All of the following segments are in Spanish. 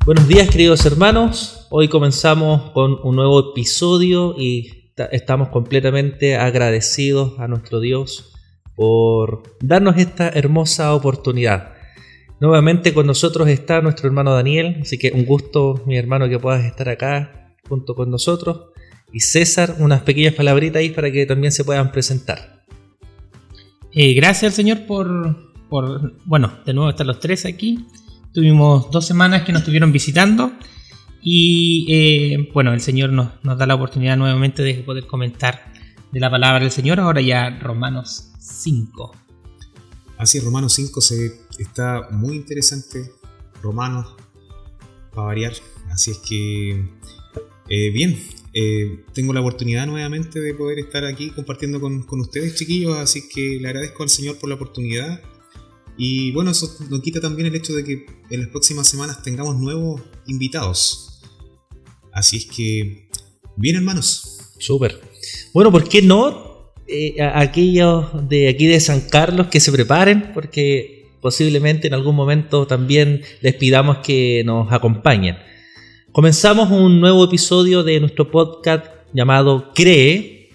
Buenos días, queridos hermanos. Hoy comenzamos con un nuevo episodio y estamos completamente agradecidos a nuestro Dios por darnos esta hermosa oportunidad. Nuevamente con nosotros está nuestro hermano Daniel, así que un gusto, mi hermano, que puedas estar acá junto con nosotros. Y César, unas pequeñas palabritas ahí para que también se puedan presentar. Gracias al Señor por de nuevo estar los tres aquí. Tuvimos 2 semanas que nos estuvieron visitando y el Señor nos da la oportunidad nuevamente de poder comentar de la palabra del Señor. Ahora ya Romanos 5. Así es, Romanos 5 está muy interesante. Romanos, para variar. Así es que, tengo la oportunidad nuevamente de poder estar aquí compartiendo con ustedes, chiquillos. Así que le agradezco al Señor por la oportunidad. Y bueno, eso nos quita también el hecho de que en las próximas semanas tengamos nuevos invitados. Así es que, bien, hermanos. Súper. Bueno, ¿por qué no? Aquellos de aquí de San Carlos que se preparen, porque posiblemente en algún momento también les pidamos que nos acompañen. Comenzamos un nuevo episodio de nuestro podcast llamado Cree,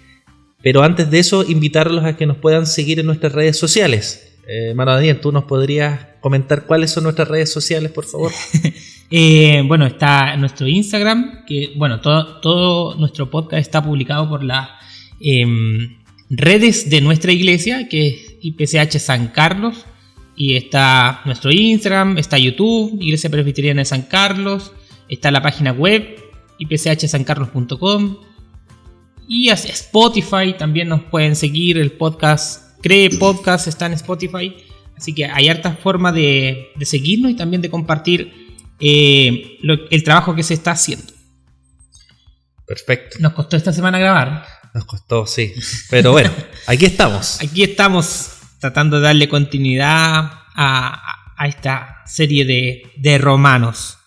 pero antes de eso invitarlos a que nos puedan seguir en nuestras redes sociales. Hermano Daniel, ¿tú nos podrías comentar cuáles son nuestras redes sociales, por favor? Está nuestro Instagram, que todo nuestro podcast está publicado por las redes de nuestra iglesia, que es IPCH San Carlos, y está nuestro Instagram, está YouTube, Iglesia Presbiteriana de San Carlos, está la página web, ipchsancarlos.com, y así Spotify, también nos pueden seguir, el podcast Cree Podcast está en Spotify, así que hay hartas formas de seguirnos y también de compartir el trabajo que se está haciendo. Perfecto. Nos costó esta semana grabar. Nos costó, sí. Pero bueno, aquí estamos. Aquí estamos tratando de darle continuidad a esta serie de romanos.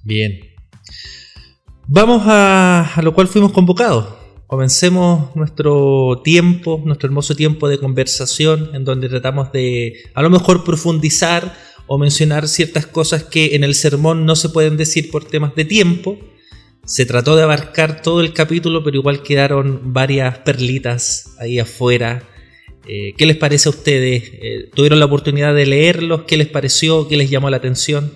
Bien. Vamos a lo cual fuimos convocados. Comencemos nuestro hermoso tiempo de conversación, en donde tratamos de a lo mejor profundizar o mencionar ciertas cosas que en el sermón no se pueden decir por temas de tiempo. Se trató de abarcar todo el capítulo, pero igual quedaron varias perlitas ahí afuera. ¿Qué les parece a ustedes? ¿Tuvieron la oportunidad de leerlos? ¿Qué les pareció? ¿Qué les llamó la atención?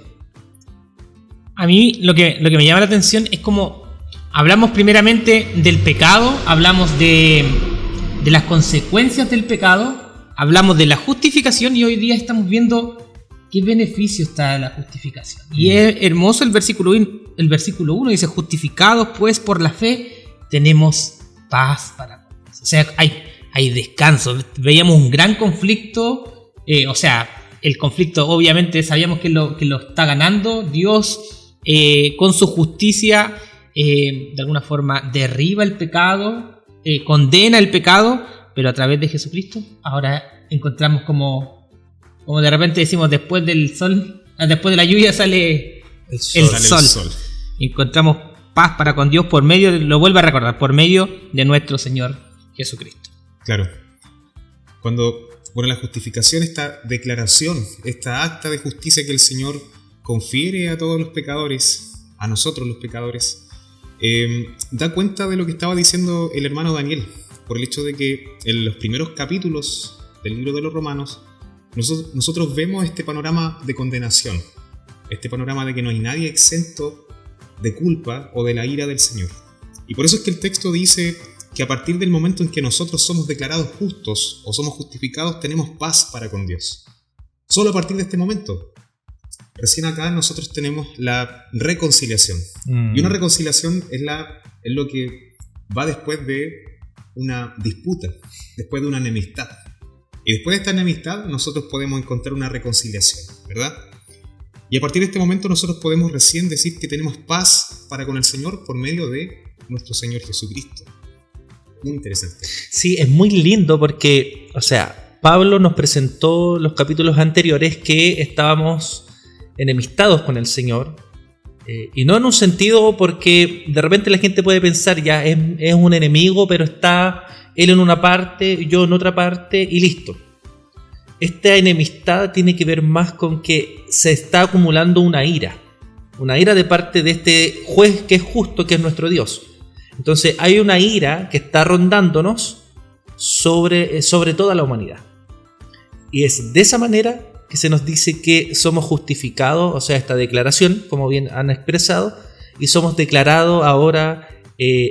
A mí lo que me llama la atención es como hablamos primeramente del pecado, hablamos de las consecuencias del pecado, hablamos de la justificación y hoy día estamos viendo qué beneficio está la justificación. Y es hermoso el versículo 1, dice: justificados pues por la fe tenemos paz para con Dios. O sea, hay descanso. Veíamos un gran conflicto, el conflicto obviamente sabíamos que lo está ganando Dios con su justicia. De alguna forma derriba el pecado, condena el pecado, pero a través de Jesucristo ahora encontramos como de repente decimos, después del sol, después de la lluvia sale el sol. Encontramos paz para con Dios por medio, lo vuelvo a recordar, por medio de nuestro Señor Jesucristo. Claro. La justificación, esta declaración, esta acta de justicia que el Señor confiere a todos los pecadores, a nosotros los pecadores, da cuenta de lo que estaba diciendo el hermano Daniel, por el hecho de que en los primeros capítulos del libro de los Romanos nosotros vemos este panorama de condenación, este panorama de que no hay nadie exento de culpa o de la ira del Señor. Y por eso es que el texto dice que a partir del momento en que nosotros somos declarados justos o somos justificados, tenemos paz para con Dios. Solo a partir de este momento. Recién acá nosotros tenemos la reconciliación. Y una reconciliación es lo que va después de una disputa, después de una enemistad. Y después de esta enemistad nosotros podemos encontrar una reconciliación, ¿verdad? Y a partir de este momento nosotros podemos recién decir que tenemos paz para con el Señor por medio de nuestro Señor Jesucristo. Muy interesante. Sí, es muy lindo porque, Pablo nos presentó los capítulos anteriores que estábamos enemistados con el Señor, y no en un sentido porque de repente la gente puede pensar ya es un enemigo, pero está él en una parte, yo en otra parte y listo. Esta enemistad tiene que ver más con que se está acumulando una ira. una ira de parte de este juez que es justo, que es nuestro Dios. Entonces hay una ira que está rondándonos sobre toda la humanidad. Y es de esa manera que se nos dice que somos justificados, o sea, esta declaración, como bien han expresado, y somos declarados ahora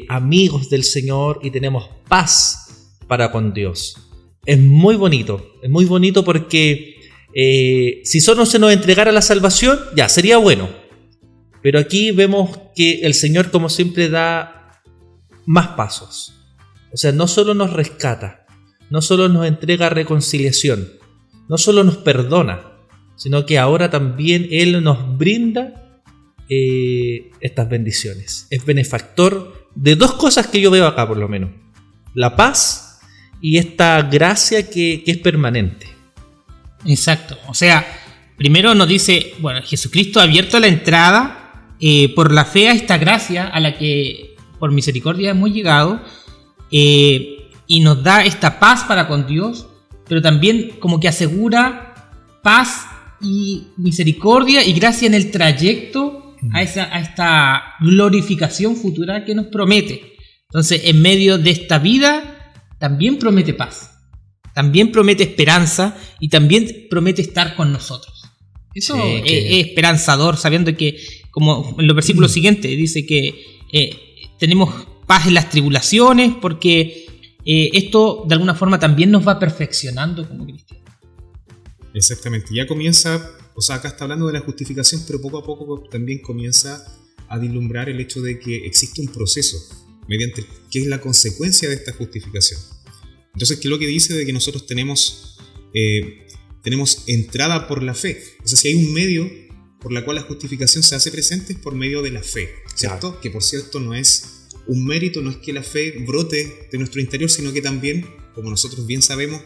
amigos del Señor y tenemos paz para con Dios. Es muy bonito porque si solo se nos entregara la salvación, ya sería bueno. Pero aquí vemos que el Señor, como siempre, da más pasos. O sea, no solo nos rescata, no solo nos entrega reconciliación, no solo nos perdona, sino que ahora también Él nos brinda estas bendiciones. Es benefactor de dos cosas que yo veo acá, por lo menos: la paz y esta gracia que es permanente. Exacto. O sea, primero nos dice, bueno, Jesucristo ha abierto la entrada por la fe a esta gracia a la que por misericordia hemos llegado, y nos da esta paz para con Dios, pero también como que asegura paz y misericordia y gracia en el trayecto a esta glorificación futura que nos promete. Entonces, en medio de esta vida también promete paz, también promete esperanza y también promete estar con nosotros. Eso es esperanzador, sabiendo que, como en los versículos siguientes dice que tenemos paz en las tribulaciones, porque esto de alguna forma también nos va perfeccionando como cristianos. Exactamente, ya comienza, o sea, acá está hablando de la justificación, pero poco a poco también comienza a vislumbrar el hecho de que existe un proceso mediante que es la consecuencia de esta justificación. Entonces, ¿qué es lo que dice de que nosotros tenemos entrada por la fe? O sea, si hay un medio por la cual la justificación se hace presente, es por medio de la fe, ¿cierto? Claro. Que por cierto no es un mérito, no es que la fe brote de nuestro interior, sino que también, como nosotros bien sabemos,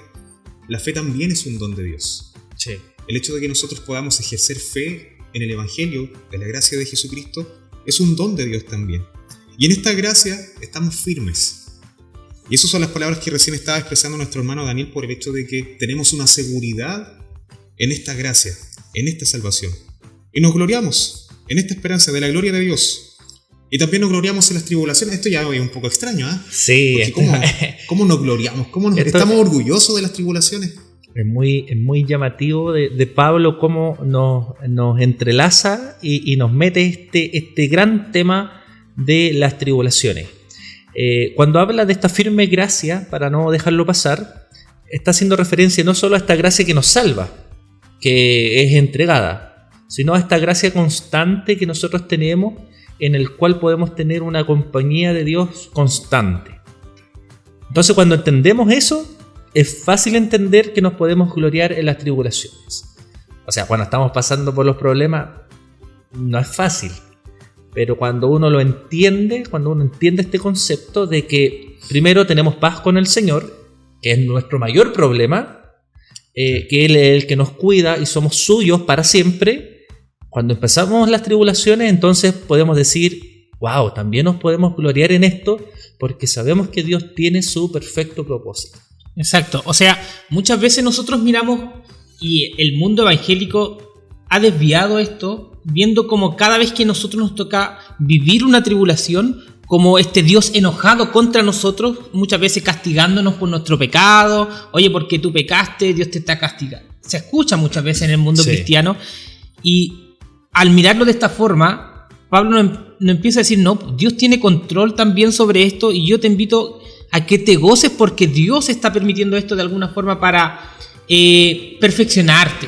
la fe también es un don de Dios. Sí. El hecho de que nosotros podamos ejercer fe en el Evangelio, de la gracia de Jesucristo, es un don de Dios también. Y en esta gracia estamos firmes. Y esas son las palabras que recién estaba expresando nuestro hermano Daniel, por el hecho de que tenemos una seguridad en esta gracia, en esta salvación. Y nos gloriamos en esta esperanza de la gloria de Dios. Y también nos gloriamos en las tribulaciones. Esto ya es un poco extraño, ¿eh? Sí. ¿Cómo nos gloriamos? ¿Estamos orgullosos de las tribulaciones? Es muy llamativo de Pablo cómo nos entrelaza y nos mete este gran tema de las tribulaciones. Cuando habla de esta firme gracia, para no dejarlo pasar, está haciendo referencia no solo a esta gracia que nos salva, que es entregada, sino a esta gracia constante que nosotros tenemos, en el cual podemos tener una compañía de Dios constante. Entonces, cuando entendemos eso, es fácil entender que nos podemos gloriar en las tribulaciones. O sea, cuando estamos pasando por los problemas, no es fácil. Pero cuando uno lo entiende, cuando uno entiende este concepto de que primero tenemos paz con el Señor, que es nuestro mayor problema, que Él es el que nos cuida y somos suyos para siempre. Cuando empezamos las tribulaciones, entonces podemos decir, wow, también nos podemos gloriar en esto, porque sabemos que Dios tiene su perfecto propósito. Exacto, o sea, muchas veces nosotros miramos y el mundo evangélico ha desviado esto, viendo como cada vez que nosotros nos toca vivir una tribulación, como este Dios enojado contra nosotros, muchas veces castigándonos por nuestro pecado. Oye, porque tú pecaste, Dios te está castigando. Se escucha muchas veces en el mundo cristiano, y al mirarlo de esta forma, Pablo nos empieza a decir, no, Dios tiene control también sobre esto, y yo te invito a que te goces porque Dios está permitiendo esto de alguna forma para perfeccionarte,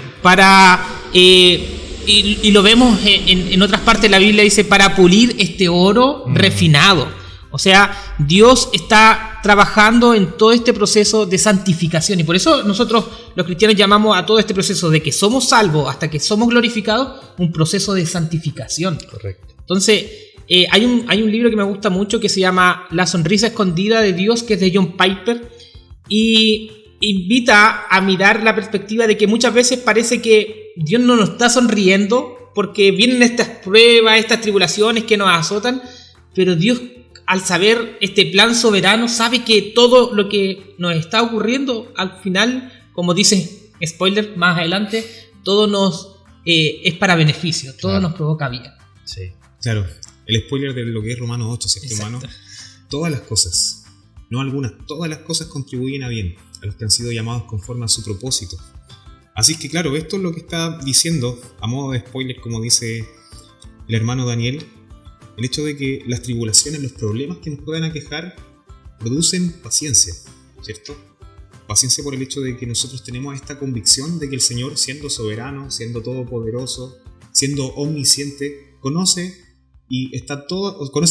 y lo vemos en otras partes de la Biblia, dice, para pulir este oro refinado. O sea, Dios está trabajando en todo este proceso de santificación, y por eso nosotros los cristianos llamamos a todo este proceso de que somos salvos hasta que somos glorificados un proceso de santificación. Correcto. Entonces, hay un libro que me gusta mucho que se llama La sonrisa escondida de Dios, que es de John Piper, y invita a mirar la perspectiva de que muchas veces parece que Dios no nos está sonriendo porque vienen estas pruebas, estas tribulaciones que nos azotan, pero Dios, al saber este plan soberano, sabe que todo lo que nos está ocurriendo al final, como dice, spoiler, más adelante, todo nos es para beneficio, todo nos provoca bien. Sí. Claro, el spoiler de lo que es Romanos 8, ¿cierto, hermano? Todas las cosas, no algunas, todas las cosas contribuyen a bien, a los que han sido llamados conforme a su propósito. Así que claro, esto es lo que está diciendo, a modo de spoiler, como dice el hermano Daniel, el hecho de que las tribulaciones, los problemas que nos puedan aquejar, producen paciencia, ¿cierto? Paciencia por el hecho de que nosotros tenemos esta convicción de que el Señor, siendo soberano, siendo todopoderoso, siendo omnisciente, conoce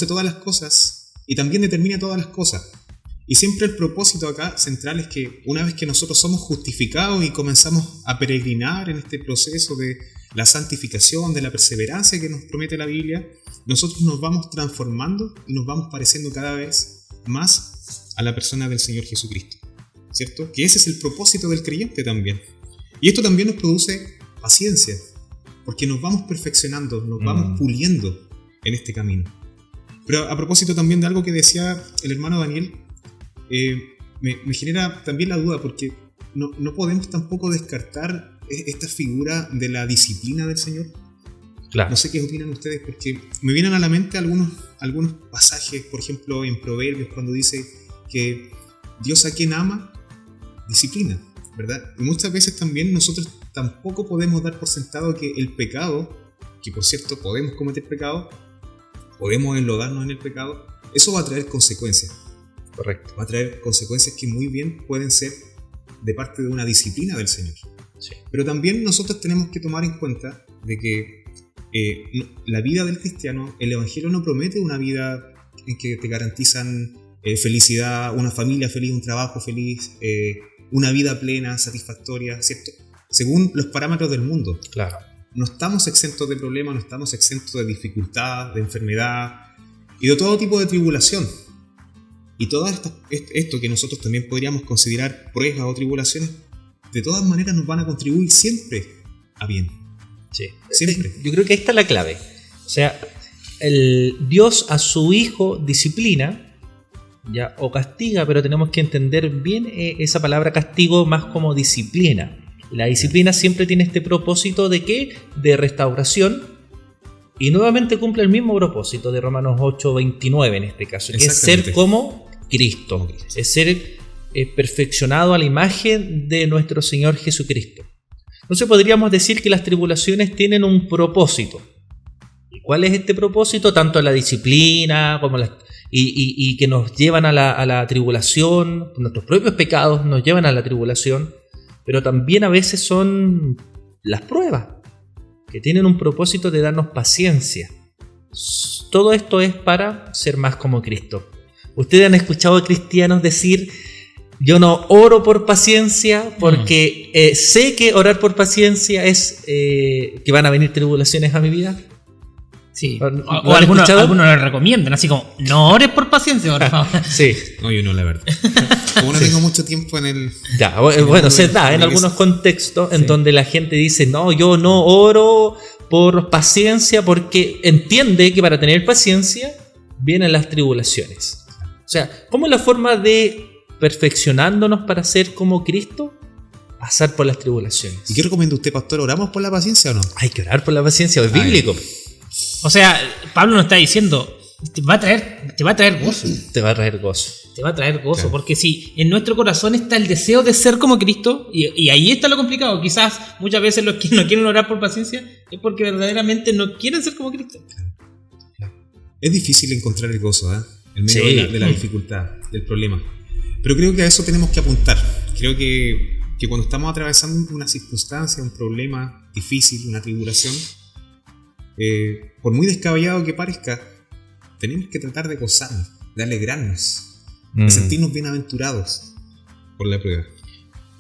todas las cosas y también determina todas las cosas. Y siempre el propósito acá central es que una vez que nosotros somos justificados y comenzamos a peregrinar en este proceso de la santificación, de la perseverancia que nos promete la Biblia, nosotros nos vamos transformando y nos vamos pareciendo cada vez más a la persona del Señor Jesucristo, ¿cierto? Que ese es el propósito del creyente también. Y esto también nos produce paciencia, porque nos vamos perfeccionando, nos vamos puliendo en este camino. Pero a propósito también de algo que decía el hermano Daniel, me genera también la duda, porque no podemos tampoco descartar esta figura de la disciplina del Señor. Claro. No sé qué opinan ustedes, porque me vienen a la mente algunos pasajes, por ejemplo en Proverbios, cuando dice que Dios a quien ama, disciplina, ¿verdad? Y muchas veces también nosotros tampoco podemos dar por sentado que el pecado, que por cierto podemos cometer pecado, podemos enlodarnos en el pecado, eso va a traer consecuencias. Correcto. Va a traer consecuencias que muy bien pueden ser de parte de una disciplina del Señor. Sí. Pero también nosotros tenemos que tomar en cuenta de que la vida del cristiano, el Evangelio no promete una vida en que te garantizan felicidad, una familia feliz, un trabajo feliz, una vida plena, satisfactoria, ¿cierto? Según los parámetros del mundo. Claro. No estamos exentos de problemas, no estamos exentos de dificultad, de enfermedad y de todo tipo de tribulación. Y todo esto que nosotros también podríamos considerar pruebas o tribulaciones, de todas maneras nos van a contribuir siempre a bien. Sí. Siempre. Yo creo que ahí está la clave. O sea, Dios a su hijo disciplina, ya, o castiga, pero tenemos que entender bien esa palabra castigo más como disciplina. La disciplina siempre tiene este propósito de ¿qué? De restauración, y nuevamente cumple el mismo propósito de Romanos 8:29 en este caso, que es ser como Cristo, es ser perfeccionado a la imagen de nuestro Señor Jesucristo. Entonces podríamos decir que las tribulaciones tienen un propósito. ¿Y cuál es este propósito? Tanto la disciplina como y que nos llevan a la tribulación, nuestros propios pecados nos llevan a la tribulación, pero también a veces son las pruebas, que tienen un propósito de darnos paciencia. Todo esto es para ser más como Cristo. Ustedes han escuchado a cristianos decir: yo no oro por paciencia porque sé que orar por paciencia es que van a venir tribulaciones a mi vida. Sí. O algunos lo recomiendan, así como: no ores por paciencia, por favor. Sí. No, yo no, la verdad. Como no tengo mucho tiempo en el... Ya, bueno, se da en algunos contextos en donde la gente dice: no, yo no oro por paciencia porque entiende que para tener paciencia vienen las tribulaciones. O sea, ¿cómo es la forma de perfeccionándonos para ser como Cristo? Pasar por las tribulaciones. ¿Y qué recomienda usted, pastor? ¿Oramos por la paciencia o no? Hay que orar por la paciencia, es bíblico. O sea, Pablo nos está diciendo: te va a traer gozo. Te va a traer gozo. Te va a traer gozo, Claro. porque si en nuestro corazón está el deseo de ser como Cristo, y ahí está lo complicado. Quizás muchas veces los que no quieren orar por paciencia es porque verdaderamente no quieren ser como Cristo. Es difícil encontrar el gozo, ¿eh? En medio Sí. de la dificultad, del problema. Pero creo que a eso tenemos que apuntar. Creo que cuando estamos atravesando una circunstancia, un problema difícil, una tribulación, por muy descabellado que parezca, tenemos que tratar de gozarnos, de alegrarnos, de sentirnos bienaventurados por la prueba.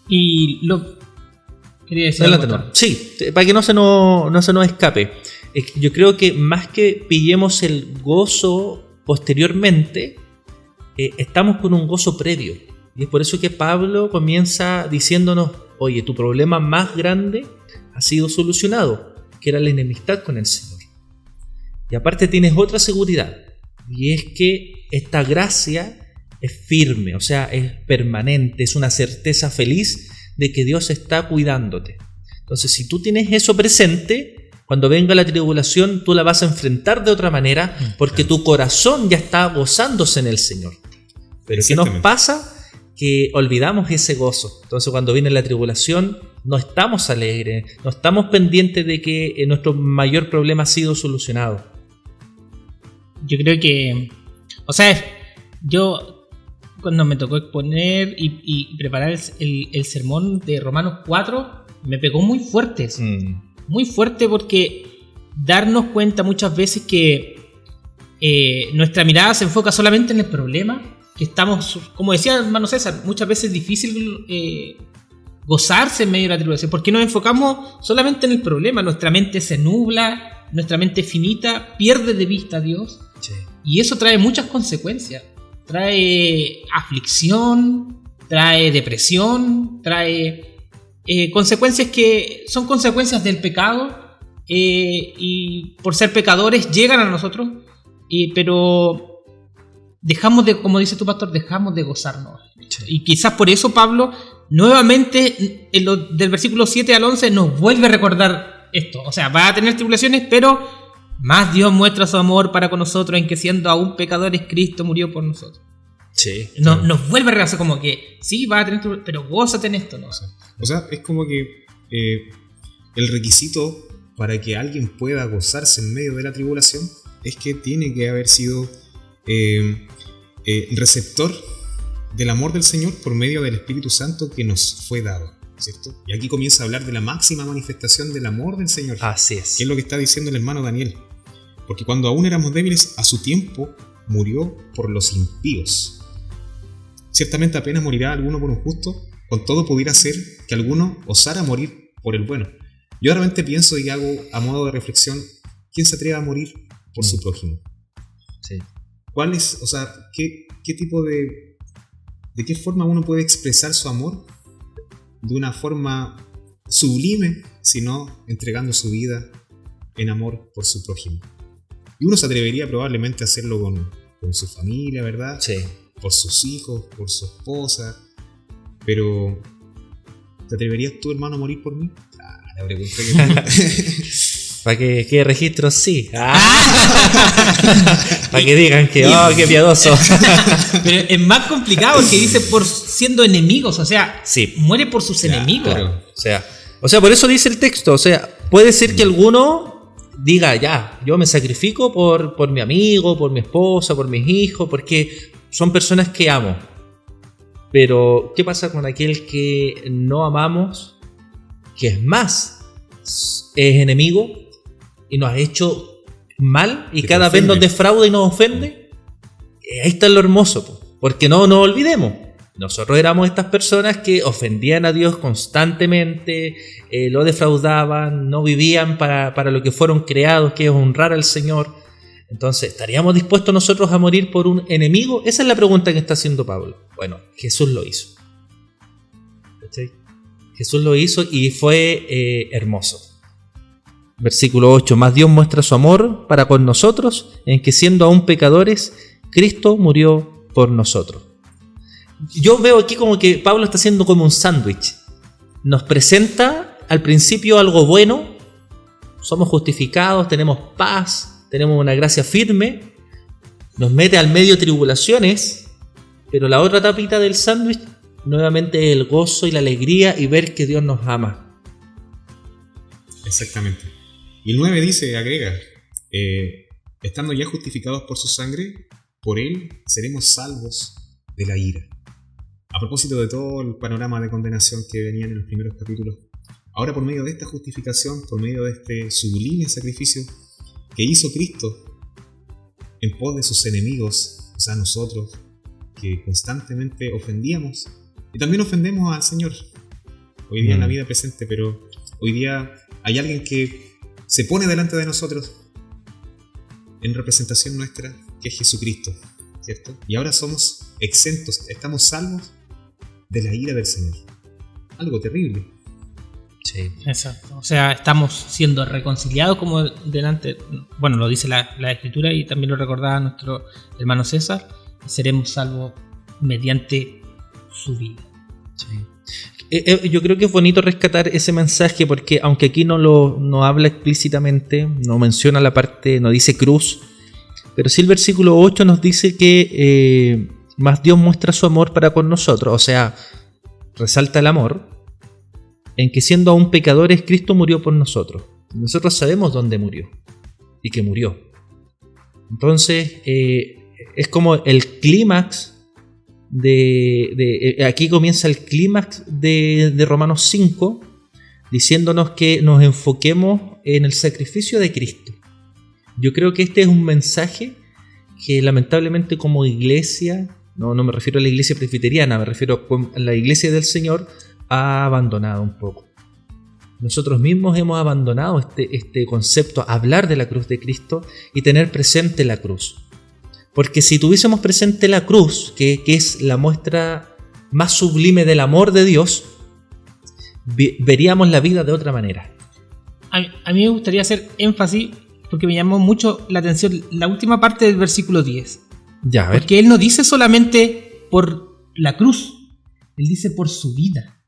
Y lo... Quería decir Adelante, algo, no. Sí, para que no se nos escape. Es que yo creo que más que pillemos el gozo posteriormente, estamos con un gozo previo. Y es por eso que Pablo comienza diciéndonos: oye, tu problema más grande ha sido solucionado, que era la enemistad con el Señor. Y aparte tienes otra seguridad, y es que esta gracia es firme, o sea, es permanente, es una certeza feliz de que Dios está cuidándote. Entonces, si tú tienes eso presente, cuando venga la tribulación, tú la vas a enfrentar de otra manera porque tu corazón ya está gozándose en el Señor. Pero ¿qué nos pasa? Que olvidamos ese gozo. Entonces cuando viene la tribulación no estamos alegres, no estamos pendientes de que nuestro mayor problema ha sido solucionado. Yo creo que, o sea, yo cuando me tocó exponer y preparar el sermón de Romanos 4, me pegó muy fuerte eso. Muy fuerte, porque darnos cuenta muchas veces que nuestra mirada se enfoca solamente en el problema, que estamos, como decía el hermano César, muchas veces es difícil gozarse en medio de la tribulación, porque nos enfocamos solamente en el problema, nuestra mente se nubla, nuestra mente finita pierde de vista a Dios, y eso trae muchas consecuencias, trae aflicción, trae depresión, trae consecuencias que son consecuencias del pecado, y por ser pecadores llegan a nosotros, pero dejamos de, como dice tu pastor, dejamos de gozarnos. Sí. Y quizás por eso Pablo nuevamente del versículo 7 al 11 nos vuelve a recordar esto. O sea, va a tener tribulaciones, pero más Dios muestra su amor para con nosotros en que siendo aún pecadores Cristo murió por nosotros. Sí. Nos vuelve a recordar como que sí, va a tener tribulaciones, pero gózate en esto, ¿no? O sea, es como que el requisito para que alguien pueda gozarse en medio de la tribulación es que tiene que haber sido receptor del amor del Señor por medio del Espíritu Santo que nos fue dado, ¿cierto? Y aquí comienza a hablar de la máxima manifestación del amor del Señor. Así es. Que es lo que está diciendo el hermano Daniel. Porque cuando aún éramos débiles, a su tiempo murió por los impíos. Ciertamente apenas morirá alguno por un justo, con todo pudiera ser que alguno osara morir por el bueno. Yo realmente pienso y hago a modo de reflexión, ¿quién se atreve a morir por su prójimo? Sí. ¿Cuál es, o sea, qué tipo de qué forma uno puede expresar su amor de una forma sublime, sino entregando su vida en amor por su prójimo? Y uno se atrevería probablemente a hacerlo con su familia, ¿verdad? Sí. Por sus hijos, por su esposa. Pero, ¿te atreverías tú, hermano, a morir por mí? La pregunta que... Para que quede registro, sí. Para que digan que, qué piadoso. Pero es más complicado porque dice por siendo enemigos, o sea, sí. Muere por sus enemigos. Claro. O sea, por eso dice el texto, o sea, puede ser que alguno diga, ya, yo me sacrifico por mi amigo, por mi esposa, por mis hijos, porque son personas que amo. Pero, ¿qué pasa con aquel que no amamos, que es más, es enemigo y nos ha hecho mal y cada vez nos defrauda y nos ofende? Ahí está lo hermoso, porque no nos olvidemos. Nosotros éramos estas personas que ofendían a Dios constantemente, lo defraudaban, no vivían para lo que fueron creados, que es honrar al Señor. Entonces, ¿estaríamos dispuestos nosotros a morir por un enemigo? Esa es la pregunta que está haciendo Pablo. Bueno, Jesús lo hizo. ¿Sí? Jesús lo hizo y fue hermoso. Versículo 8. Más Dios muestra su amor para con nosotros, en que siendo aún pecadores, Cristo murió por nosotros. Yo veo aquí como que Pablo está haciendo como un sándwich. Nos presenta al principio algo bueno, somos justificados, tenemos paz, tenemos una gracia firme, nos mete al medio tribulaciones, pero la otra tapita del sándwich nuevamente es el gozo y la alegría y ver que Dios nos ama. Exactamente. Y el 9 dice, agrega, estando ya justificados por su sangre, por él seremos salvos de la ira. A propósito de todo el panorama de condenación que venían en los primeros capítulos, ahora por medio de esta justificación, por medio de este sublime sacrificio que hizo Cristo en pos de sus enemigos, o sea, nosotros, que constantemente ofendíamos y también ofendemos al Señor hoy día en la vida presente, pero hoy día hay alguien que se pone delante de nosotros en representación nuestra, que es Jesucristo, ¿cierto? Y ahora somos exentos, estamos salvos de la ira del Señor. Algo terrible. Sí. Exacto. O sea, estamos siendo reconciliados como delante, bueno, lo dice la Escritura y también lo recordaba nuestro hermano César, seremos salvos mediante su vida. Sí. Yo creo que es bonito rescatar ese mensaje porque aunque aquí no habla explícitamente, no menciona la parte, no dice cruz, pero sí el versículo 8 nos dice que más Dios muestra su amor para con nosotros, o sea, resalta el amor, en que siendo aún pecadores Cristo murió por nosotros. Nosotros sabemos dónde murió y que murió. Entonces es como el clímax aquí comienza el clímax de Romanos 5, diciéndonos que nos enfoquemos en el sacrificio de Cristo. Yo creo que este es un mensaje que lamentablemente como iglesia, no me refiero a la iglesia presbiteriana, me refiero a la iglesia del Señor, ha abandonado un poco. Nosotros mismos hemos abandonado este concepto, hablar de la cruz de Cristo y tener presente la cruz. Porque si tuviésemos presente la cruz, que es la muestra más sublime del amor de Dios, veríamos la vida de otra manera. A mí me gustaría hacer énfasis, porque me llamó mucho la atención la última parte del versículo 10. Ya, a ver. Porque él no dice solamente por la cruz, él dice por su vida.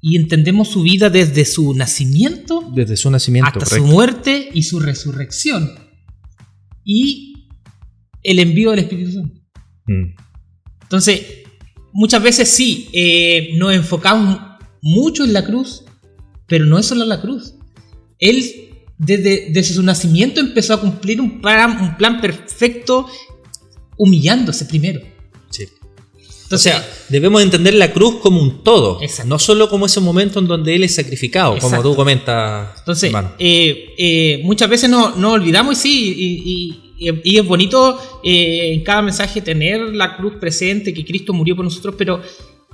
Y entendemos su vida desde su nacimiento, hasta correcto, su muerte y su resurrección. Y el envío del Espíritu Santo. Entonces, muchas veces sí, nos enfocamos mucho en la cruz, pero no es solo la cruz. Él, desde su nacimiento, empezó a cumplir un plan perfecto, humillándose primero. Sí. Entonces, o sea, debemos entender la cruz como un todo, exacto, no solo como ese momento en donde Él es sacrificado, exacto, como tú comentas. Entonces, muchas veces no olvidamos y es bonito en cada mensaje tener la cruz presente, que Cristo murió por nosotros, pero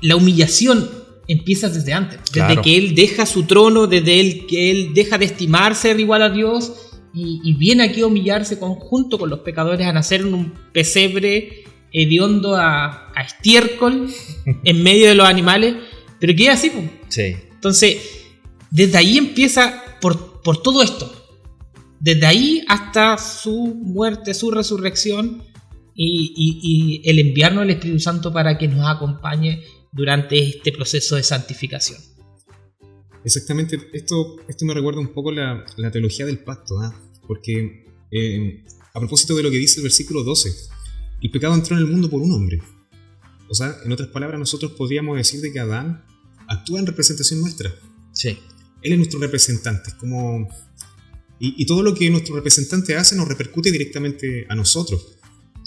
la humillación empieza desde antes, claro, desde que Él deja su trono, desde que Él deja de estimar ser igual a Dios y viene aquí a humillarse junto con los pecadores, a nacer en un pesebre hediondo a estiércol en medio de los animales, pero que es así, pues. Sí. Entonces, desde ahí empieza por todo esto. Desde ahí hasta su muerte, su resurrección y el enviarnos al Espíritu Santo para que nos acompañe durante este proceso de santificación. Exactamente, esto me recuerda un poco la teología del pacto, ¿eh? Porque a propósito de lo que dice el versículo 12, el pecado entró en el mundo por un hombre. O sea, en otras palabras, nosotros podríamos decir de que Adán actúa en representación nuestra. Sí. Él es nuestro representante, es como... Y todo lo que nuestro representante hace nos repercute directamente a nosotros,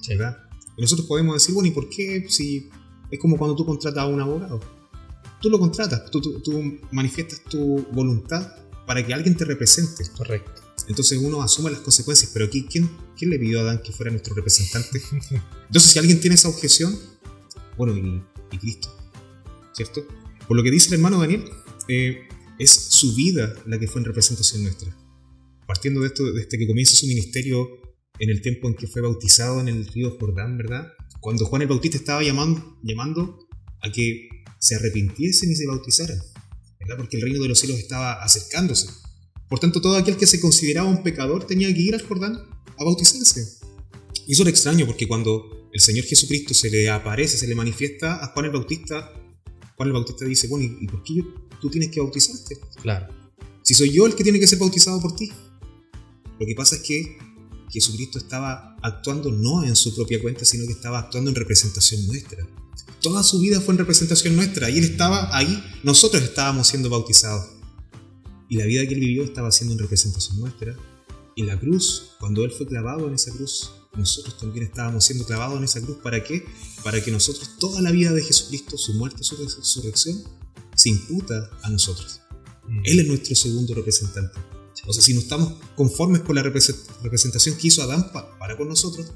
¿verdad? Y nosotros podemos decir, bueno, ¿y por qué? Si es como cuando tú contratas a un abogado. Tú lo contratas, tú manifiestas tu voluntad para que alguien te represente. Correcto. Entonces uno asume las consecuencias, pero aquí, ¿quién le pidió a Adán que fuera nuestro representante? Entonces, si alguien tiene esa objeción, bueno, y Cristo, ¿cierto? Por lo que dice el hermano Daniel, es su vida la que fue en representación nuestra. Partiendo de esto, desde que comienza su ministerio en el tiempo en que fue bautizado en el río Jordán, ¿verdad? Cuando Juan el Bautista estaba llamando a que se arrepintiesen y se bautizaran, ¿verdad? Porque el reino de los cielos estaba acercándose. Por tanto, todo aquel que se consideraba un pecador tenía que ir al Jordán a bautizarse. Y eso era extraño porque cuando el Señor Jesucristo se le aparece, se le manifiesta a Juan el Bautista dice, bueno, ¿y por qué tú tienes que bautizarte? Claro. Si soy yo el que tiene que ser bautizado por ti. Lo que pasa es que Jesucristo estaba actuando no en su propia cuenta, sino que estaba actuando en representación nuestra. Toda su vida fue en representación nuestra y Él estaba ahí, nosotros estábamos siendo bautizados. Y la vida que Él vivió estaba siendo en representación nuestra. Y la cruz, cuando Él fue clavado en esa cruz, nosotros también estábamos siendo clavados en esa cruz. ¿Para qué? Para que nosotros, toda la vida de Jesucristo, su muerte, su resurrección, se imputa a nosotros. Él es nuestro segundo representante. O sea, si no estamos conformes con la representación que hizo Adán para con nosotros,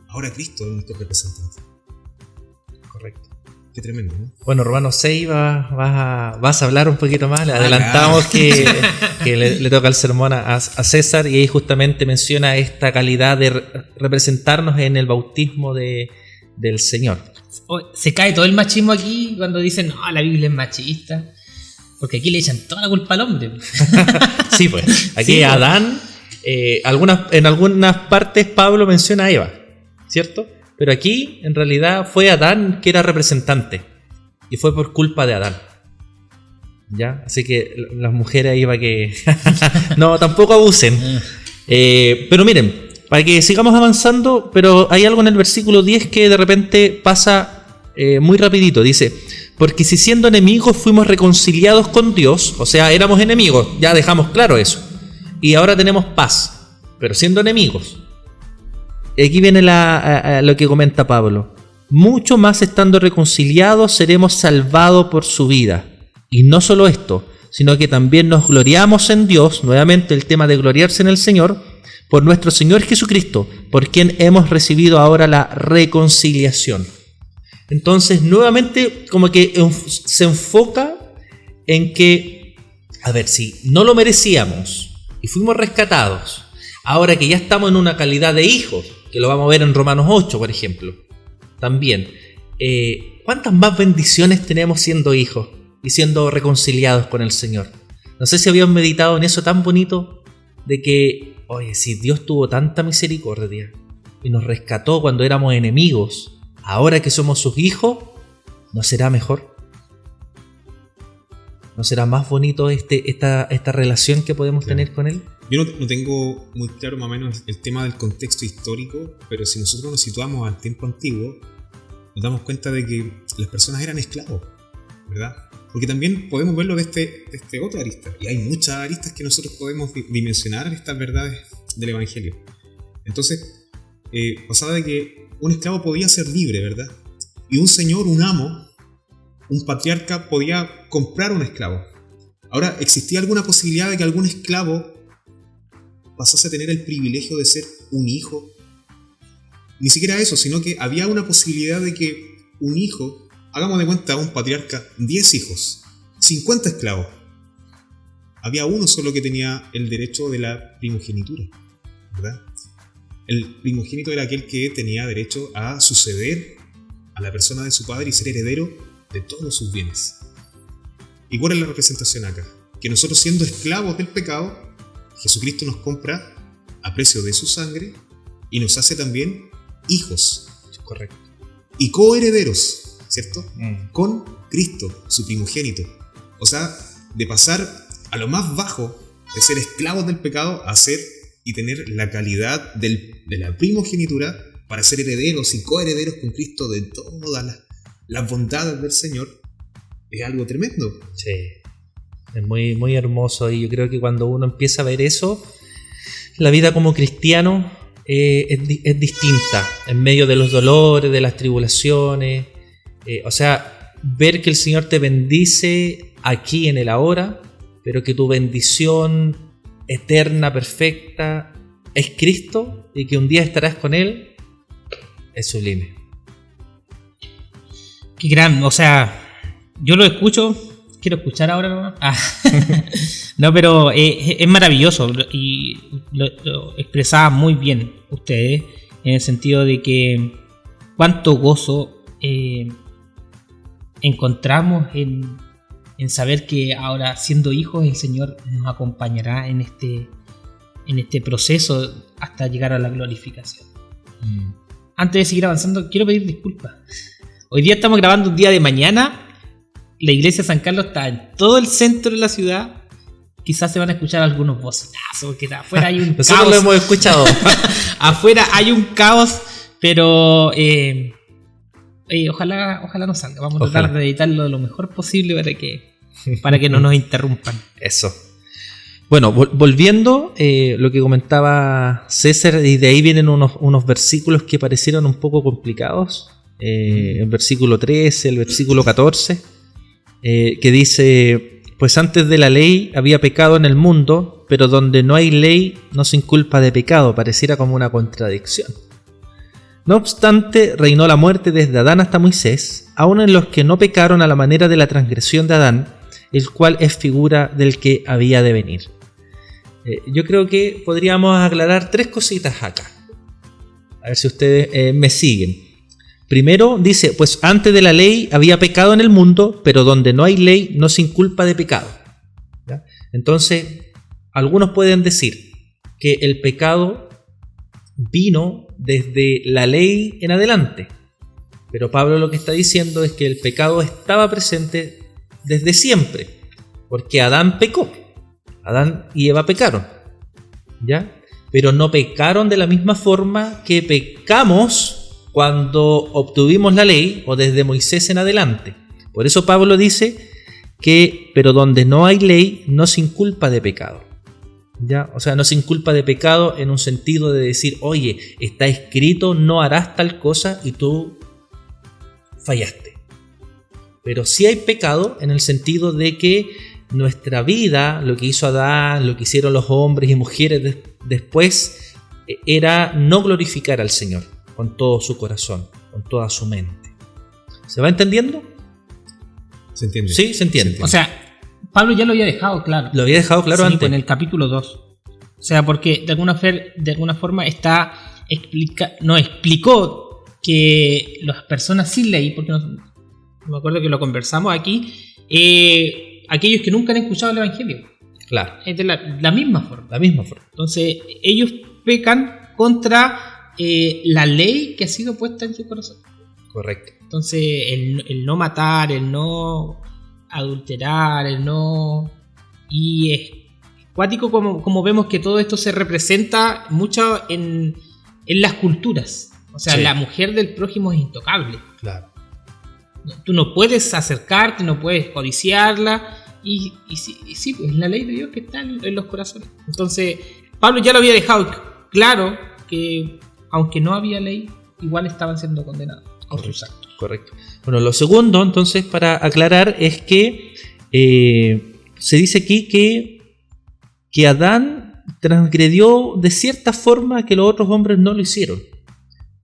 ahora Cristo es nuestro representante. Correcto. Qué tremendo, ¿no? Bueno, Romanos 6 vas a hablar un poquito más. Le adelantamos que le toca el sermón a César, y ahí justamente menciona esta calidad de representarnos en el bautismo del Señor. Se cae todo el machismo aquí cuando dicen, no, la Biblia es machista. Porque aquí le echan toda la culpa al hombre. Sí, pues. Aquí sí, Adán, en algunas partes Pablo menciona a Eva, ¿cierto? Pero aquí, en realidad, fue Adán que era representante. y fue por culpa de Adán. ¿Ya? Así que las mujeres ahí para que... no, tampoco abusen. Pero miren, para que sigamos avanzando, pero hay algo en el versículo 10 que de repente pasa muy rapidito. Dice, porque si siendo enemigos fuimos reconciliados con Dios, o sea, éramos enemigos, ya dejamos claro eso, y ahora tenemos paz, pero siendo enemigos. Aquí viene lo que comenta Pablo. Mucho más estando reconciliados seremos salvados por su vida. Y no solo esto, sino que también nos gloriamos en Dios, nuevamente el tema de gloriarse en el Señor, por nuestro Señor Jesucristo, por quien hemos recibido ahora la reconciliación. Entonces, nuevamente, como que se enfoca en que, a ver, si no lo merecíamos y fuimos rescatados, ahora que ya estamos en una calidad de hijos, que lo vamos a ver en Romanos 8, por ejemplo, también, ¿cuántas más bendiciones tenemos siendo hijos y siendo reconciliados con el Señor? No sé si habían meditado en eso tan bonito de que, oye, si Dios tuvo tanta misericordia y nos rescató cuando éramos enemigos, ahora que somos sus hijos, ¿no será mejor? ¿No será más bonito esta relación que podemos tener con Él? Yo no tengo muy claro más o menos el tema del contexto histórico, pero si nosotros nos situamos al tiempo antiguo, nos damos cuenta de que las personas eran esclavos, ¿verdad? Porque también podemos verlo de este otra arista, y hay muchas aristas que nosotros podemos dimensionar estas verdades del Evangelio. Entonces, pasaba de que un esclavo podía ser libre, ¿verdad? Y un señor, un amo, un patriarca podía comprar un esclavo. Ahora, ¿existía alguna posibilidad de que algún esclavo pasase a tener el privilegio de ser un hijo? Ni siquiera eso, sino que había una posibilidad de que un hijo, hagamos de cuenta un patriarca, 10 hijos, 50 esclavos. Había uno solo que tenía el derecho de la primogenitura, ¿verdad? El primogénito era aquel que tenía derecho a suceder a la persona de su padre y ser heredero de todos sus bienes. ¿Y cuál es la representación acá? Que nosotros, siendo esclavos del pecado, Jesucristo nos compra a precio de su sangre y nos hace también hijos. Correcto. Y coherederos, ¿cierto? Con Cristo, su primogénito. O sea, de pasar a lo más bajo, de ser esclavos del pecado, a ser y tener la calidad de la primogenitura para ser herederos y coherederos con Cristo de todas las bondades del Señor, es algo tremendo. Sí, es muy, muy hermoso, y yo creo que cuando uno empieza a ver eso, la vida como cristiano es distinta en medio de los dolores, de las tribulaciones. O sea, ver que el Señor te bendice aquí en el ahora, pero que tu bendición eterna, perfecta, es Cristo, y que un día estarás con Él, es sublime. Qué gran, o sea, yo lo escucho, quiero escuchar ahora nomás. No, pero es maravilloso, y lo expresaban muy bien ustedes, en el sentido de que cuánto gozo encontramos en saber que ahora, siendo hijos, el Señor nos acompañará en este proceso hasta llegar a la glorificación. Antes de seguir avanzando, quiero pedir disculpas. Hoy día estamos grabando un día de mañana. La iglesia de San Carlos está en todo el centro de la ciudad. Quizás se van a escuchar algunos bocinazos, porque afuera hay un caos. Nosotros lo hemos escuchado. Afuera hay un caos, pero ojalá no salga. Vamos a tratar de editarlo lo mejor posible para que no nos interrumpan. Eso. Bueno, volviendo, lo que comentaba César, y de ahí vienen unos versículos que parecieron un poco complicados. El versículo 13, el versículo 14, que dice: pues antes de la ley había pecado en el mundo, pero donde no hay ley no se inculpa de pecado. Pareciera como una contradicción. No obstante, reinó la muerte desde Adán hasta Moisés, aun en los que no pecaron a la manera de la transgresión de Adán, el cual es figura del que había de venir. Yo creo que podríamos aclarar 3 cositas acá. A ver si ustedes me siguen. Primero dice, pues antes de la ley había pecado en el mundo, pero donde no hay ley no se inculpa de pecado. ¿Ya? Entonces, algunos pueden decir que el pecado vino desde la ley en adelante. Pero Pablo lo que está diciendo es que el pecado estaba presente desde siempre, porque Adán pecó. Adán y Eva pecaron, ¿ya? Pero no pecaron de la misma forma que pecamos cuando obtuvimos la ley o desde Moisés en adelante. Por eso Pablo dice que, pero donde no hay ley, no se inculpa de pecado. ¿Ya? O sea, no se inculpa de pecado en un sentido de decir, oye, está escrito, no harás tal cosa y tú fallaste. Pero sí hay pecado en el sentido de que nuestra vida, lo que hizo Adán, lo que hicieron los hombres y mujeres después, era no glorificar al Señor con todo su corazón, con toda su mente. ¿Se va entendiendo? ¿Se entiende? Sí, se entiende. O sea, Pablo ya lo había dejado claro. Lo había dejado claro sí, antes. En el capítulo 2. O sea, porque de alguna forma nos explicó que las personas sin ley, porque me acuerdo que lo conversamos aquí, aquellos que nunca han escuchado el Evangelio. Claro. Es de la misma forma. La misma forma. Entonces, ellos pecan contra la ley que ha sido puesta en su corazón. Correcto. Entonces, el no matar, el no adulterar, el no... Y es cuático como vemos que todo esto se representa mucho en las culturas. O sea, sí. La mujer del prójimo es intocable. Claro. Tú no puedes acercarte, no puedes codiciarla. Y sí, pues la ley de Dios que está en los corazones. Entonces, Pablo ya lo había dejado claro que aunque no había ley, igual estaban siendo condenados por sus actos. Correcto. Bueno, lo segundo, entonces, para aclarar, es que se dice aquí que Adán transgredió de cierta forma que los otros hombres no lo hicieron.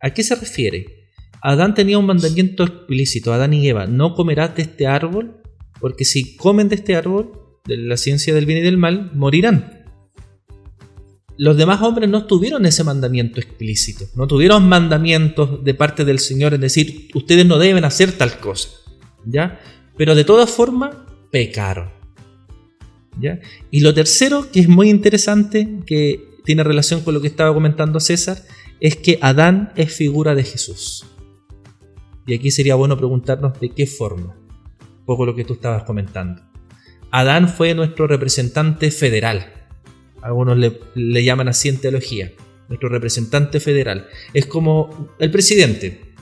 ¿A qué se refiere? Adán tenía un mandamiento explícito, Adán y Eva: no comerás de este árbol, porque si comen de este árbol, de la ciencia del bien y del mal, morirán. Los demás hombres no tuvieron ese mandamiento explícito, no tuvieron mandamientos de parte del Señor, es decir, ustedes no deben hacer tal cosa, ¿ya? Pero de todas formas, pecaron, ¿ya? Y lo tercero, que es muy interesante, que tiene relación con lo que estaba comentando César, es que Adán es figura de Jesús. Y aquí sería bueno preguntarnos de qué forma, un poco lo que tú estabas comentando. Adán fue nuestro representante federal. Algunos le llaman así en teología, nuestro representante federal. Es como el presidente.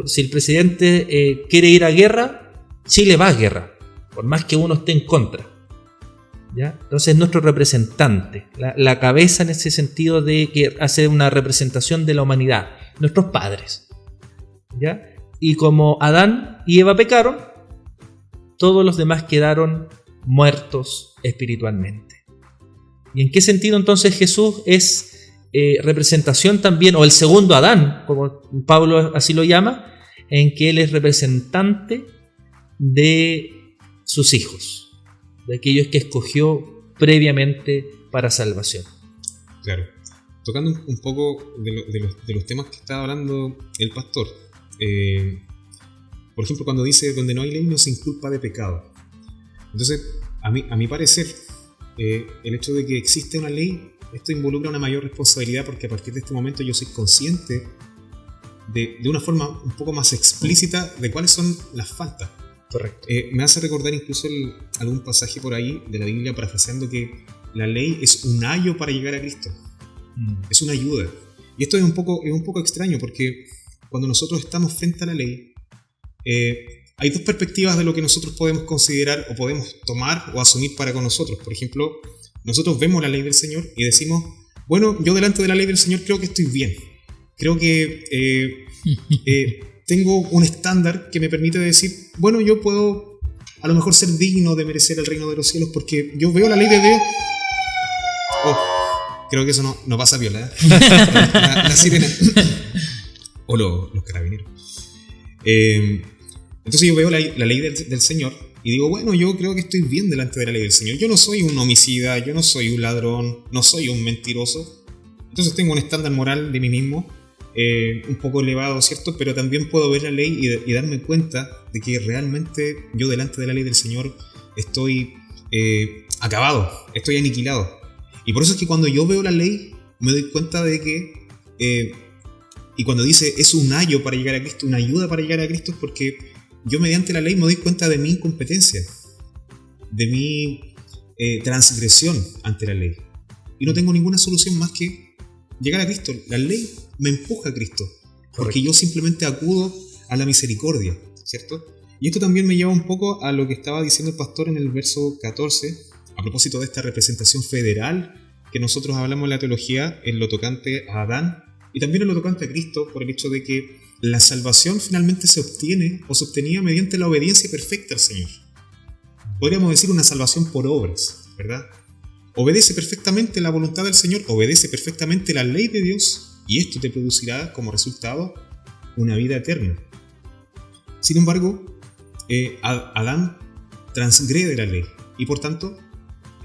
Si el presidente quiere ir a guerra, Chile va a guerra, por más que uno esté en contra, ¿ya? Entonces es nuestro representante, la cabeza en ese sentido de que hace una representación de la humanidad, nuestros padres, ¿ya? Y como Adán y Eva pecaron, todos los demás quedaron muertos espiritualmente. ¿Y en qué sentido entonces Jesús es representación también, o el segundo Adán, como Pablo así lo llama, en que Él es representante de sus hijos, de aquellos que escogió previamente para salvación? Claro. Tocando un poco de los temas que estaba hablando el pastor. Por ejemplo, cuando dice donde no hay ley no se inculpa de pecado. Entonces, a mi parecer, el hecho de que existe una ley, esto involucra una mayor responsabilidad, porque a partir de este momento yo soy consciente de una forma un poco más explícita de cuáles son las faltas. Correcto. Me hace recordar incluso algún pasaje por ahí de la Biblia parafraseando que la ley es un ayo para llegar a Cristo. Es una ayuda. Y esto es un poco extraño, porque cuando nosotros estamos frente a la ley, hay dos perspectivas de lo que nosotros podemos considerar o podemos tomar o asumir para con nosotros. Por ejemplo, nosotros vemos la ley del Señor y decimos, bueno, yo delante de la ley del Señor creo que estoy bien. Creo que tengo un estándar que me permite decir, bueno, yo puedo a lo mejor ser digno de merecer el reino de los cielos porque yo veo la ley de Dios. Oh, creo que eso no pasa viola, ¿eh? la sirena. O los carabineros. Entonces yo veo la ley del Señor y digo, bueno, yo creo que estoy bien delante de la ley del Señor. Yo no soy un homicida, yo no soy un ladrón, no soy un mentiroso. Entonces tengo un estándar moral de mí mismo un poco elevado, ¿cierto? Pero también puedo ver la ley y darme cuenta de que realmente yo delante de la ley del Señor estoy acabado, estoy aniquilado. Y por eso es que cuando yo veo la ley me doy cuenta de que Y cuando dice es un ayo para llegar a Cristo, una ayuda para llegar a Cristo, es porque yo mediante la ley me doy cuenta de mi incompetencia, de mi transgresión ante la ley. Y no tengo ninguna solución más que llegar a Cristo. La ley me empuja a Cristo, porque yo simplemente acudo a la misericordia, ¿cierto? Y esto también me lleva un poco a lo que estaba diciendo el pastor en el verso 14, a propósito de esta representación federal que nosotros hablamos en la teología en lo tocante a Adán y también en lo tocante a Cristo, por el hecho de que la salvación finalmente se obtiene o se obtenía mediante la obediencia perfecta al Señor. Podríamos decir una salvación por obras, ¿verdad? Obedece perfectamente la voluntad del Señor, obedece perfectamente la ley de Dios y esto te producirá como resultado una vida eterna. Sin embargo, Adán transgrede la ley y por tanto,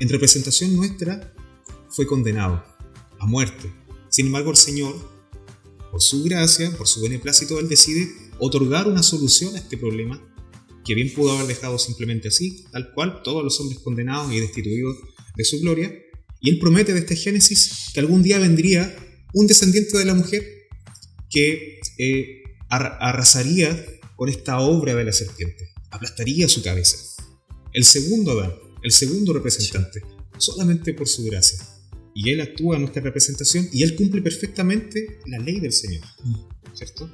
en representación nuestra, fue condenado a muerte. Sin embargo, el Señor, por su gracia, por su beneplácito, Él decide otorgar una solución a este problema que bien pudo haber dejado simplemente así, tal cual, todos los hombres condenados y destituidos de su gloria. Y Él promete desde Génesis que algún día vendría un descendiente de la mujer que arrasaría con esta obra de la serpiente, aplastaría su cabeza. El segundo Adán, el segundo representante, solamente por su gracia. Y Él actúa en nuestra representación y Él cumple perfectamente la ley del Señor, ¿cierto?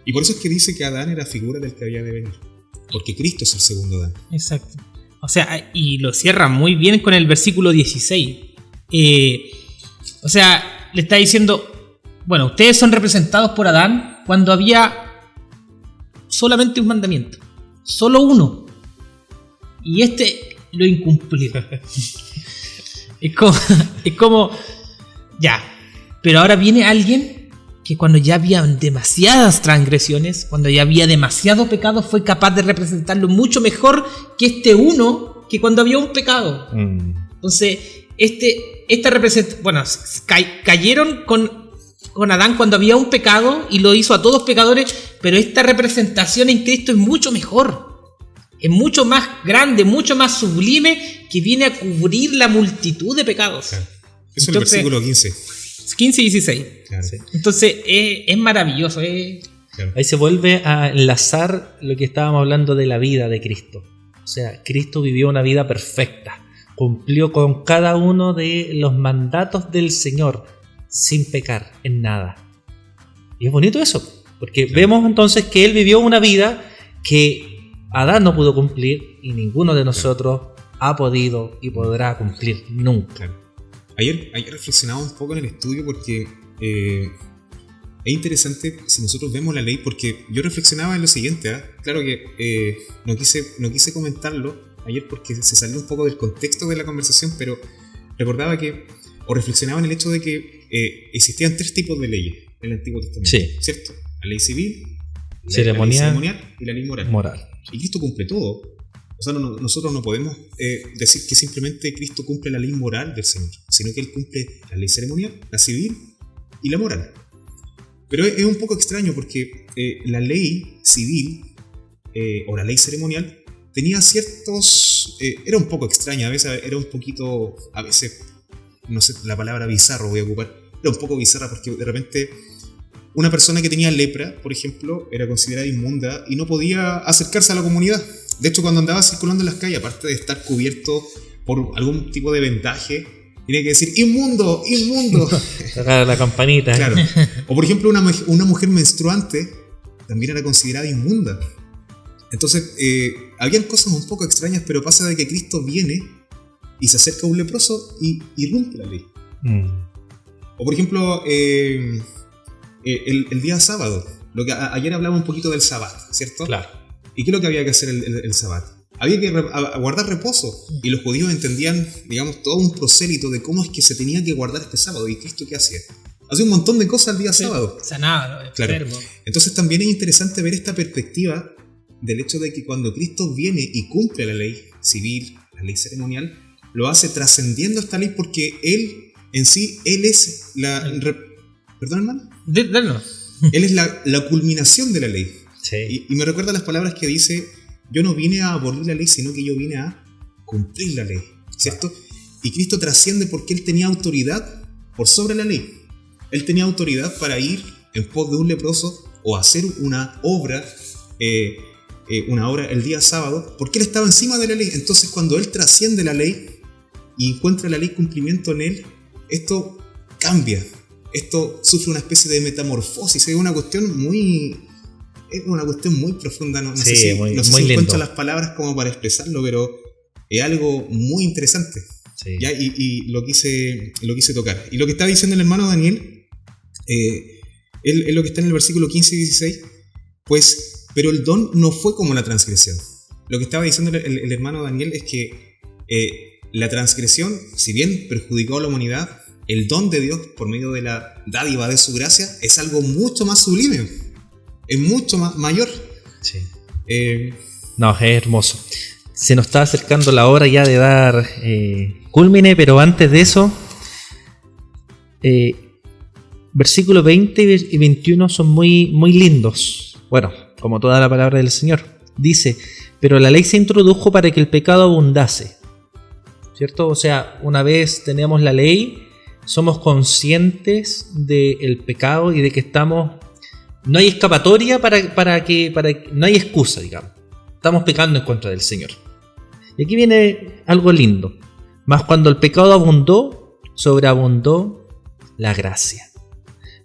Y por eso es que dice que Adán era figura del que había de venir, porque Cristo es el segundo Adán. Exacto. O sea, y lo cierra muy bien con el versículo 16. O sea, le está diciendo, bueno, ustedes son representados por Adán cuando había solamente un mandamiento, solo uno, y este lo incumplió. Es como, ya, pero ahora viene alguien que cuando ya había demasiadas transgresiones, cuando ya había demasiado pecado, fue capaz de representarlo mucho mejor que este uno, que cuando había un pecado. Entonces, esta representación, bueno, cayeron con Adán cuando había un pecado y lo hizo a todos pecadores, pero esta representación en Cristo es mucho mejor. Es mucho más grande, mucho más sublime, que viene a cubrir la multitud de pecados. Claro. Eso es el versículo 15. 15 y 16. Claro. Sí. Entonces es maravilloso. Claro. Ahí se vuelve a enlazar lo que estábamos hablando de la vida de Cristo. O sea, Cristo vivió una vida perfecta. Cumplió con cada uno de los mandatos del Señor sin pecar en nada. Y es bonito eso, porque vemos entonces que Él vivió una vida que Adán no pudo cumplir y ninguno de nosotros ha podido y podrá cumplir nunca. Claro. Ayer reflexionaba un poco en el estudio porque es interesante si nosotros vemos la ley, porque yo reflexionaba en lo siguiente, claro que no quise comentarlo ayer porque se salió un poco del contexto de la conversación, pero recordaba reflexionaba en el hecho de que existían 3 tipos de leyes en el Antiguo Testamento, sí, ¿cierto? La ley civil, ceremonial, la ley ceremonial y la ley moral. Y Cristo cumple todo. O sea, nosotros no podemos decir que simplemente Cristo cumple la ley moral del Señor, sino que Él cumple la ley ceremonial, la civil y la moral. Pero es un poco extraño porque la ley civil o la ley ceremonial tenía ciertos... era un poco extraña, a veces era un poquito... A veces, no sé, la palabra bizarro voy a ocupar. Era un poco bizarra porque de repente una persona que tenía lepra, por ejemplo, era considerada inmunda y no podía acercarse a la comunidad. De hecho, cuando andaba circulando en las calles, aparte de estar cubierto por algún tipo de vendaje, tenía que decir ¡inmundo! ¡Inmundo! Tocar la campanita. Claro. O por ejemplo, una mujer menstruante también era considerada inmunda. Entonces, habían cosas un poco extrañas, pero pasa de que Cristo viene y se acerca a un leproso y irrumpe la ley. O por ejemplo, el día sábado. Ayer hablaba un poquito del sabbat, ¿cierto? Claro. ¿Y qué es lo que había que hacer el sabbat? Había que guardar reposo. Y los judíos entendían, digamos, todo un prosélito de cómo es que se tenía que guardar este sábado. ¿Y Cristo qué hacía? Hacía un montón de cosas el día sábado. Sanaba, ¿no? Claro. Entonces también es interesante ver esta perspectiva del hecho de que cuando Cristo viene y cumple la ley civil, la ley ceremonial, lo hace trascendiendo esta ley porque Él en sí, Él es la... ¿Perdón, hermano? Dale. Él es la culminación de la ley. Sí. Y me recuerda las palabras que dice: yo no vine a abolir la ley, sino que yo vine a cumplir la ley, ¿cierto? Y Cristo trasciende porque Él tenía autoridad por sobre la ley. Él tenía autoridad para ir en pos de un leproso o hacer una obra el día sábado, porque él estaba encima de la ley. Entonces cuando él trasciende la ley y encuentra la ley cumplimiento en él, esto cambia, esto sufre una especie de metamorfosis. Es una cuestión muy profunda, no sé si encuentro las palabras como para expresarlo, pero es algo muy interesante. Sí. ¿Ya? Y lo quise tocar. Y lo que está diciendo el hermano Daniel, es lo que está en el versículo 15 y 16, pues, pero el don no fue como la transgresión. Lo que estaba diciendo el hermano Daniel es que la transgresión, si bien perjudicó a la humanidad, el don de Dios por medio de la dádiva de su gracia es algo mucho más sublime, es mucho más mayor. Sí. No, es hermoso. Se nos está acercando la hora ya de dar culmine, pero antes de eso, versículos 20 y 21 son muy, muy lindos. Bueno, como toda la palabra del Señor. Dice, pero la ley se introdujo para que el pecado abundase. ¿Cierto? O sea, una vez tenemos la ley, somos conscientes del pecado y de que no hay escapatoria para que no hay excusa, digamos. Estamos pecando en contra del Señor. Y aquí viene algo lindo. Mas cuando el pecado abundó, sobreabundó la gracia.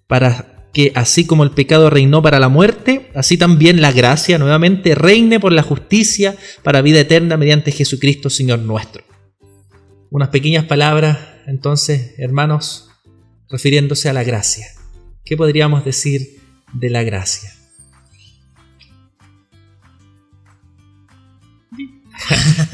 Para que así como el pecado reinó para la muerte, así también la gracia nuevamente reine por la justicia para vida eterna mediante Jesucristo Señor nuestro. Unas pequeñas palabras, entonces, hermanos, refiriéndose a la gracia. ¿Qué podríamos decir de la gracia?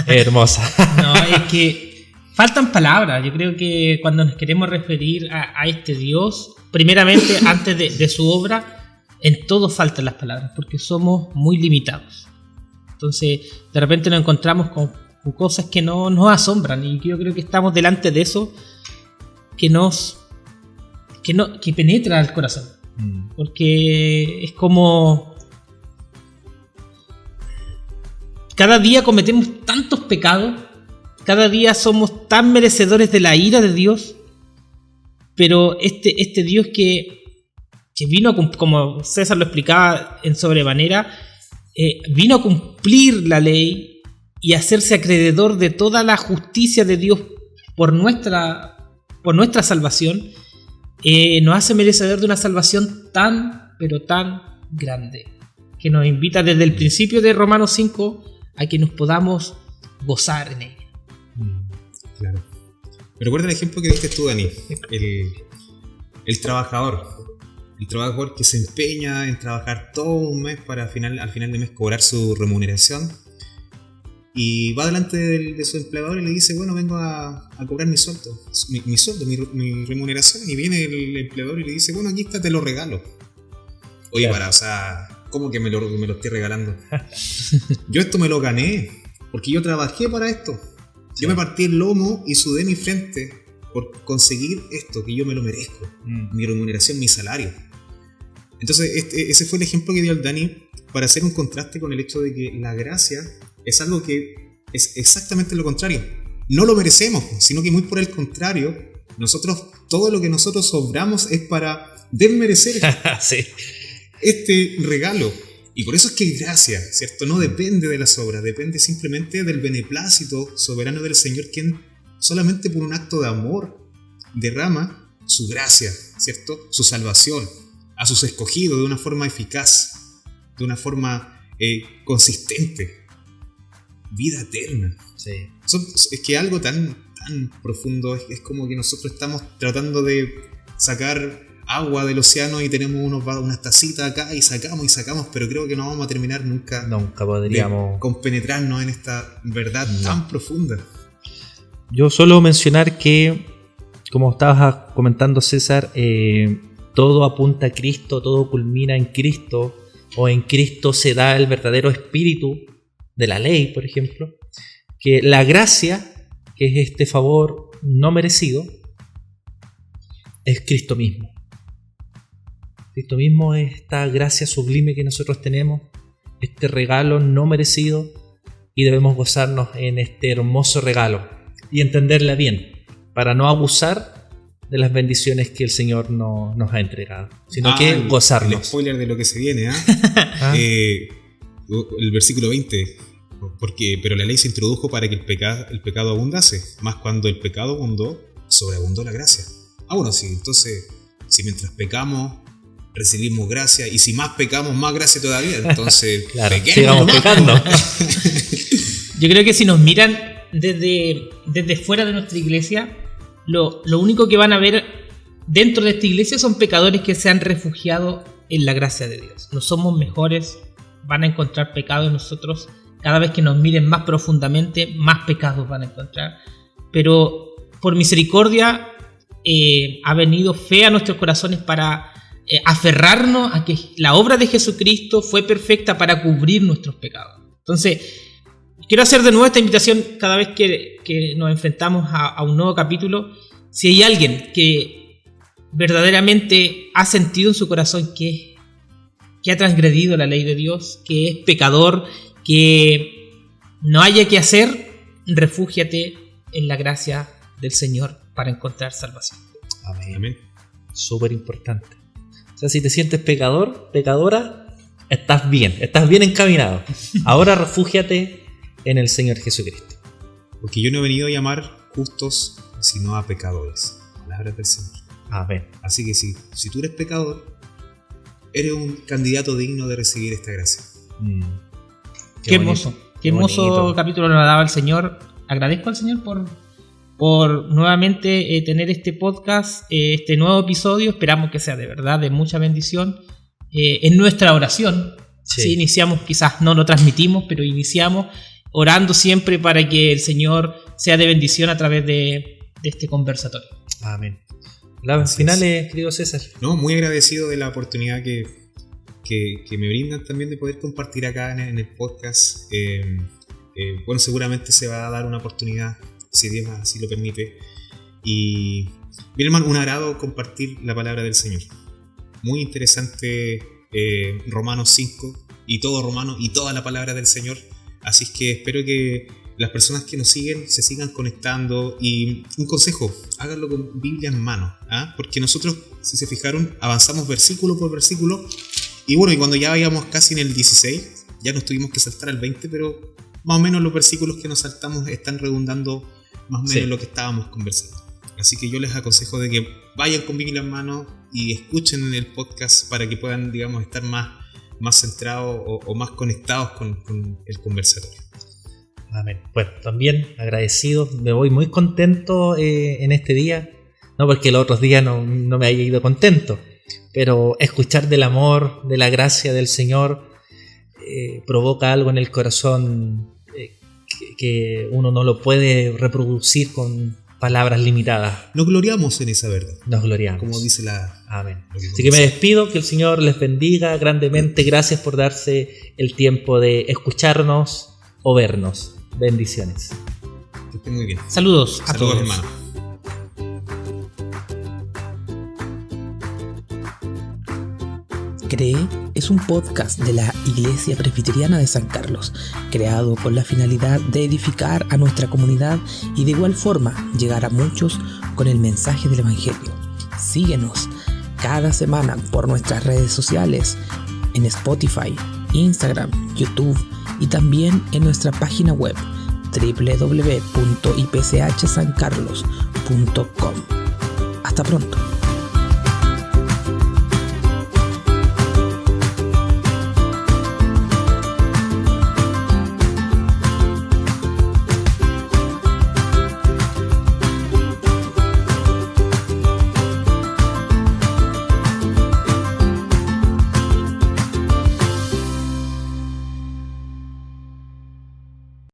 Hermosa. No, es que faltan palabras. Yo creo que cuando nos queremos referir a este Dios, primeramente, antes de su obra, en todo faltan las palabras, porque somos muy limitados. Entonces, de repente nos encontramos con cosas que nos asombran, y yo creo que estamos delante de eso que penetra al corazón. Porque es como cada día cometemos tantos pecados, cada día somos tan merecedores de la ira de Dios, pero este Dios que vino, como César lo explicaba en sobremanera, vino a cumplir la ley y hacerse acreedor de toda la justicia de Dios por nuestra salvación, nos hace merecedor de una salvación tan, pero tan grande, que nos invita desde el principio de Romanos 5 a que nos podamos gozar en ella. Claro. Me recuerda el ejemplo que diste tú, Dani, el trabajador que se empeña en trabajar todo un mes para al final de mes cobrar su remuneración, y va delante de su empleador y le dice, bueno, vengo a cobrar mi sueldo, mi remuneración, y viene el empleador y le dice, bueno, aquí está, te lo regalo. Oye, claro. ¿Cómo que me lo estoy regalando? Yo esto me lo gané, porque yo trabajé para esto. Sí. Yo me partí el lomo y sudé mi frente por conseguir esto, que yo me lo merezco. Mi remuneración, mi salario. Entonces, ese fue el ejemplo que dio el Dani para hacer un contraste con el hecho de que la gracia es algo que es exactamente lo contrario. No lo merecemos, sino que muy por el contrario, todo lo que nosotros obramos es para desmerecer sí. este regalo. Y por eso es que gracia, ¿cierto? No depende de las obras, depende simplemente del beneplácito soberano del Señor, quien solamente por un acto de amor derrama su gracia, ¿cierto? Su salvación a sus escogidos de una forma eficaz, de una forma consistente. Vida eterna. Sí. Es que algo tan profundo, es como que nosotros estamos tratando de sacar agua del océano y tenemos unas tacitas acá y sacamos, pero creo que no vamos a terminar nunca podríamos compenetrarnos en esta verdad tan profunda. Yo solo mencionar que, como estabas comentando, César, todo apunta a Cristo, todo culmina en Cristo, o en Cristo se da el verdadero espíritu de la ley, por ejemplo, que la gracia, que es este favor no merecido, es Cristo mismo. Cristo mismo es esta gracia sublime que nosotros tenemos, este regalo no merecido, y debemos gozarnos en este hermoso regalo y entenderla bien, para no abusar de las bendiciones que el Señor nos ha entregado, sino que El gozarnos. spoiler de lo que se viene, el versículo 20. Pero la ley se introdujo para que el pecado abundase, más cuando el pecado abundó, sobreabundó la gracia. Bueno, sí, entonces, si mientras pecamos recibimos gracia, y si más pecamos, más gracia todavía, entonces claro, sigamos pecando. Yo creo que si nos miran desde fuera de nuestra iglesia, lo único que van a ver dentro de esta iglesia son pecadores que se han refugiado en la gracia de Dios. No somos mejores, van a encontrar pecado en nosotros. Cada vez que nos miren más profundamente, más pecados van a encontrar. Pero por misericordia ha venido fe a nuestros corazones para aferrarnos a que la obra de Jesucristo fue perfecta para cubrir nuestros pecados. Entonces, quiero hacer de nuevo esta invitación cada vez que nos enfrentamos a un nuevo capítulo. Si hay alguien que verdaderamente ha sentido en su corazón que ha transgredido la ley de Dios, que es pecador, que no haya que hacer, refúgiate en la gracia del Señor para encontrar salvación. Amén. Súper importante. O sea, si te sientes pecador, pecadora, estás bien encaminado. Ahora refúgiate en el Señor Jesucristo. Porque yo no he venido a llamar justos, sino a pecadores. Palabras del Señor. Amén. Así que si tú eres pecador, eres un candidato digno de recibir esta gracia. Qué hermoso. Qué hermoso capítulo nos ha dado el Señor. Agradezco al Señor por nuevamente tener este podcast, este nuevo episodio. Esperamos que sea de verdad de mucha bendición. En nuestra oración, sí, iniciamos, quizás no lo transmitimos, pero iniciamos orando siempre para que el Señor sea de bendición a través de este conversatorio. Amén. Las finales, querido César. No, muy agradecido de la oportunidad que me brindan también de poder compartir acá en el podcast. Bueno, seguramente se va a dar una oportunidad, si Dios así lo permite. Y, mi hermano, un agrado compartir la palabra del Señor. Muy interesante Romanos 5 y todo Romano y toda la palabra del Señor. Así es que espero que las personas que nos siguen se sigan conectando. Y un consejo, háganlo con Biblia en mano, porque nosotros, si se fijaron, avanzamos versículo por versículo. Y bueno, y cuando ya vayamos casi en el 16, ya nos tuvimos que saltar al 20, pero más o menos los versículos que nos saltamos están redundando más o menos lo que estábamos conversando. Así que yo les aconsejo de que vayan con Biblia en mano y escuchen el podcast para que puedan, digamos, estar más centrados o más conectados con el conversatorio. Amén. Bueno, también agradecido, me voy muy contento en este día, no porque los otros días no me haya ido contento, pero escuchar del amor, de la gracia del Señor provoca algo en el corazón que uno no lo puede reproducir con palabras limitadas. Nos gloriamos en esa verdad. Nos gloriamos. Como dice la... Amén. Así que me despido, que el Señor les bendiga grandemente. Gracias por darse el tiempo de escucharnos o vernos. Bendiciones. Que estén muy bien. Saludos a todos, hermano. Cree es un podcast de la Iglesia Presbiteriana de San Carlos, creado con la finalidad de edificar a nuestra comunidad y de igual forma llegar a muchos con el mensaje del Evangelio. Síguenos cada semana por nuestras redes sociales, en Spotify, Instagram, YouTube y también en nuestra página web www.ipchsancarlos.com. Hasta pronto.